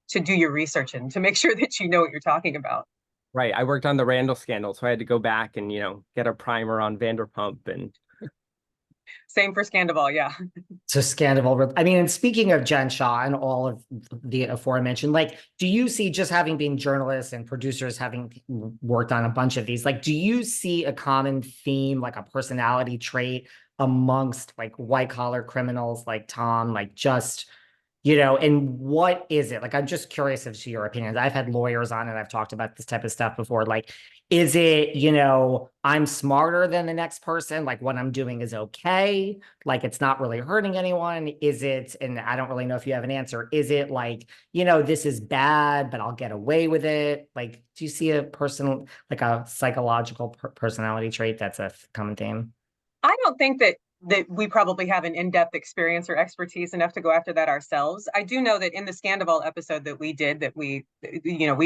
to do your research and to make sure that you know what you're talking about. Right. I worked on the Randall scandal, so I had to go back and, get a primer on Vanderpump and Same for Scandal, yeah. So Scandal. I mean, and speaking of Jen Shah and all of the aforementioned, like, do you see, just having been journalists and producers, having worked on a bunch of these, like, do you see a common theme, like a personality trait amongst like white collar criminals like Tom, like just, and what is it? Like, I'm just curious as to your opinions. I've had lawyers on and I've talked about this type of stuff before. Like, is it, I'm smarter than the next person? Like, what I'm doing is okay. Like, it's not really hurting anyone. Is it, and I don't really know if you have an answer. Is it like, this is bad, but I'll get away with it? Like, do you see a person, like a psychological personality trait that's a common theme? I don't think that we probably have an in-depth experience or expertise enough to go after that ourselves. I do know that in the Scandal episode that we did, that we've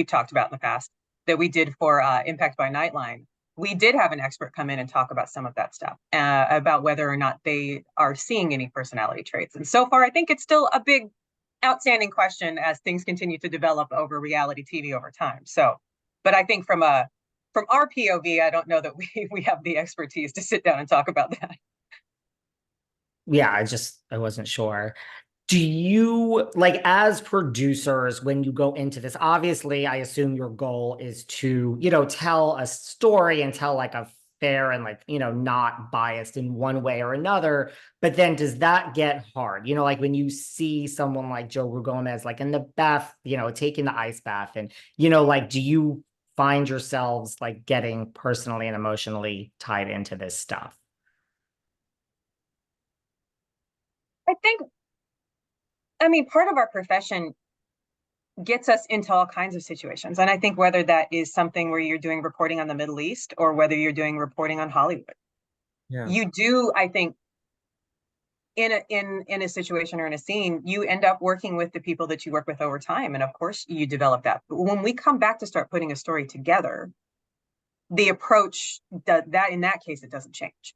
talked about in the past, that we did for Impact by Nightline, we did have an expert come in and talk about some of that stuff, about whether or not they are seeing any personality traits. And so far, I think it's still a big outstanding question as things continue to develop over reality TV over time. So, but I think from our POV, I don't know that we have the expertise to sit down and talk about that. Yeah, I wasn't sure. Do you, like, as producers, when you go into this, obviously, I assume your goal is to, tell a story and tell like a fair and like, not biased in one way or another. But then does that get hard? Like when you see someone like Joe Ruigomez, like in the bath, taking the ice bath, and, like, do you find yourselves like getting personally and emotionally tied into this stuff? I mean, part of our profession gets us into all kinds of situations. And I think whether that is something where you're doing reporting on the Middle East or whether you're doing reporting on Hollywood, you do, I think, in a situation or in a scene, you end up working with the people that you work with over time. And of course, you develop that. But when we come back to start putting a story together, the approach that in that case, it doesn't change.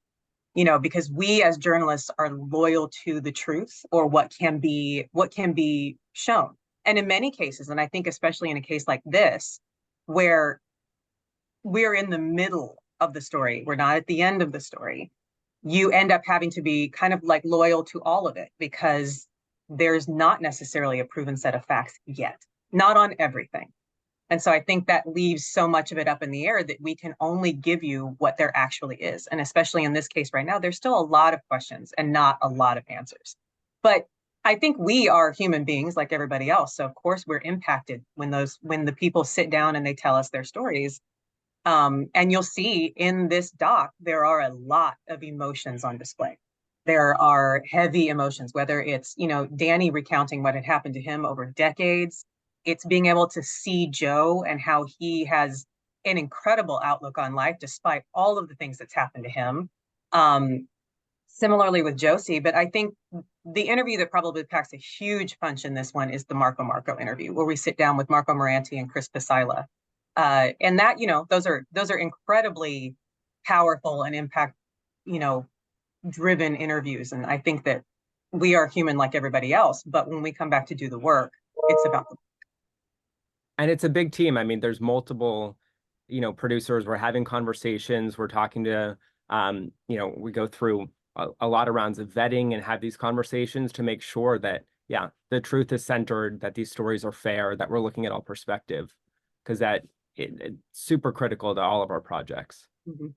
Because we as journalists are loyal to the truth or what can be shown. And in many cases, and I think especially in a case like this, where we're in the middle of the story, we're not at the end of the story, you end up having to be kind of like loyal to all of it because there's not necessarily a proven set of facts yet, not on everything. And so I think that leaves so much of it up in the air that we can only give you what there actually is. And especially in this case right now, there's still a lot of questions and not a lot of answers. But I think we are human beings like everybody else. So of course we're impacted when the people sit down and they tell us their stories. And you'll see in this doc, there are a lot of emotions on display. There are heavy emotions, whether it's, Danny recounting what had happened to him over decades. It's being able to see Joe and how he has an incredible outlook on life, despite all of the things that's happened to him. Similarly with Josie, but I think the interview that probably packs a huge punch in this one is the Marco interview, where we sit down with Marco Moranti and Chris Psaila. And that, those are incredibly powerful and impact, driven interviews. And I think that we are human like everybody else, but when we come back to do the work, it's about the and it's a big team. I mean, there's multiple, producers. We're having conversations. We're talking to, we go through a lot of rounds of vetting and have these conversations to make sure that, the truth is centered, that these stories are fair, that we're looking at all perspective, because it's super critical to all of our projects. Mm-hmm.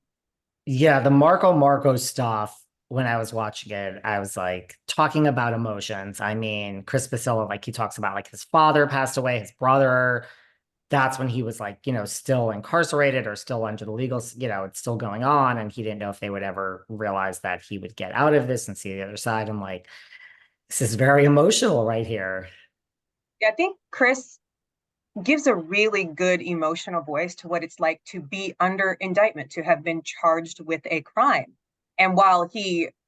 Yeah, the Marco stuff, when I was watching it, I was like talking about emotions. I mean, Chris Psaila, like he talks about like his father passed away, his brother. That's when he was like, still incarcerated or still under the legal, it's still going on. And he didn't know if they would ever realize that he would get out of this and see the other side. I'm like, this is very emotional right here. Yeah, I think Chris gives a really good emotional voice to what it's like to be under indictment, to have been charged with a crime. And while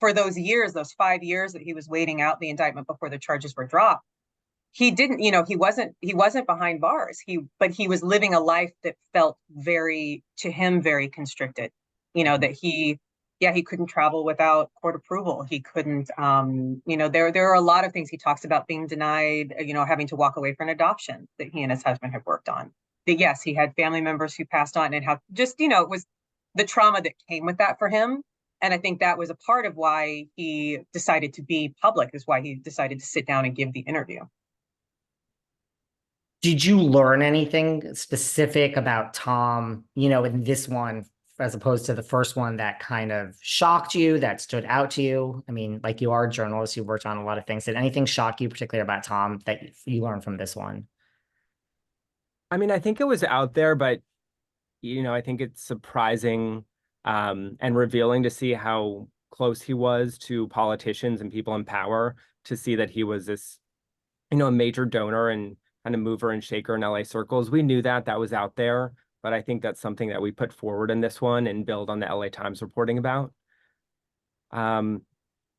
for those 5 years that he was waiting out the indictment before the charges were dropped, he didn't, he wasn't behind bars. But he was living a life that felt very constricted, that he yeah, he couldn't travel without court approval. He couldn't, there are a lot of things he talks about being denied, having to walk away from an adoption that he and his husband had worked on. That yes, he had family members who passed on, and how just, it was the trauma that came with that for him. And I think that was a part of why he decided to be public, is why he decided to sit down and give the interview. Did you learn anything specific about Tom, in this one, as opposed to the first one, that kind of shocked you, that stood out to you? I mean, like, you are a journalist, you worked on a lot of things. Did anything shock you particularly about Tom that you learned from this one? I mean, I think it was out there, but I think it's surprising and revealing to see how close he was to politicians and people in power, to see that he was this, a major donor and kind of mover and shaker in LA circles. We knew that was out there, but I think that's something that we put forward in this one and build on the LA Times reporting about. The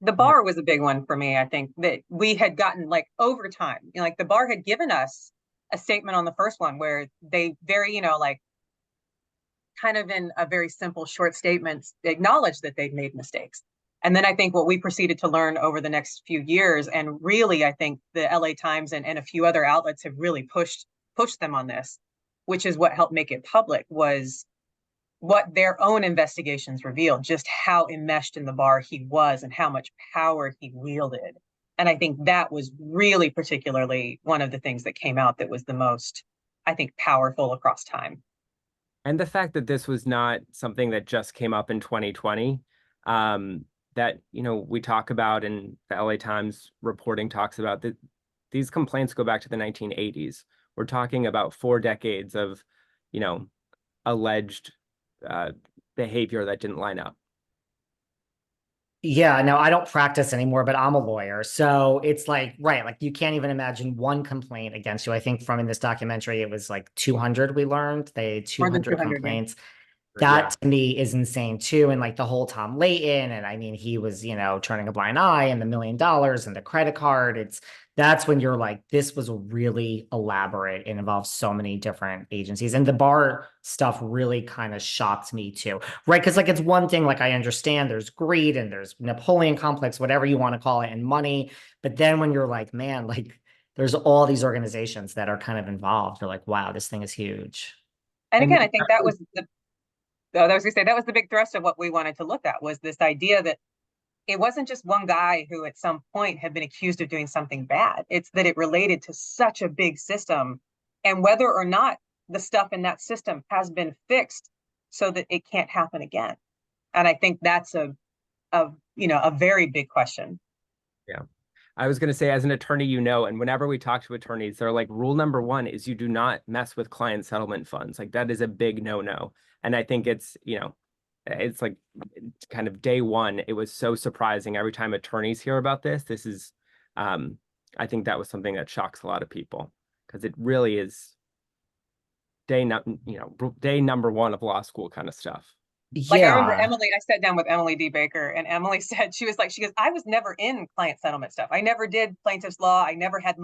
bar was a big one for me. I think that we had gotten, like, over time, like the bar had given us a statement on the first one where they very, like, kind of in a very simple, short statements, acknowledged that they'd made mistakes. And then I think what we proceeded to learn over the next few years, and really, I think the LA Times and a few other outlets have really pushed them on this, which is what helped make it public, was what their own investigations revealed, just how enmeshed in the bar he was and how much power he wielded. And I think that was really particularly one of the things that came out that was the most, I think, powerful across time. And the fact that this was not something that just came up in 2020, that, we talk about, and the LA Times reporting talks about, that these complaints go back to the 1980s. We're talking about 4 decades of, alleged behavior that didn't line up. Yeah, no, I don't practice anymore, but I'm a lawyer. So it's like, right, like, you can't even imagine one complaint against you. I think from in this documentary, it was like 200 we learned. They had More than 200 200, yeah. complaints. Yeah. That to me is insane too. And like the whole Tom Layton, and I mean, he was, turning a blind eye, and the $1 million and the credit card. That's when you're like, this was really elaborate and involves so many different agencies. And the bar stuff really kind of shocked me too. Right. Cause like, it's one thing, like, I understand there's greed and there's Napoleon complex, whatever you want to call it, and money. But then when you're like, man, like, there's all these organizations that are kind of involved, you're like, wow, this thing is huge. And again, I think that was I was gonna say, that was the big thrust of what we wanted to look at, was this idea that it wasn't just one guy who at some point had been accused of doing something bad. It's that it related to such a big system, and whether or not the stuff in that system has been fixed so that it can't happen again. And I think that's a very big question. Yeah. I was going to say, as an attorney, and whenever we talk to attorneys, they're like, rule number 1 is you do not mess with client settlement funds. Like, that is a big no-no. And I think it's, it's like kind of day one. It was so surprising every time attorneys hear about this. This is, I think that was something that shocks a lot of people, because it really is day number 1 of law school kind of stuff. Like, I Yeah. remember I sat down with Emily D. Baker, and Emily said, she goes, I was never in client settlement stuff. I never did plaintiff's law. I never had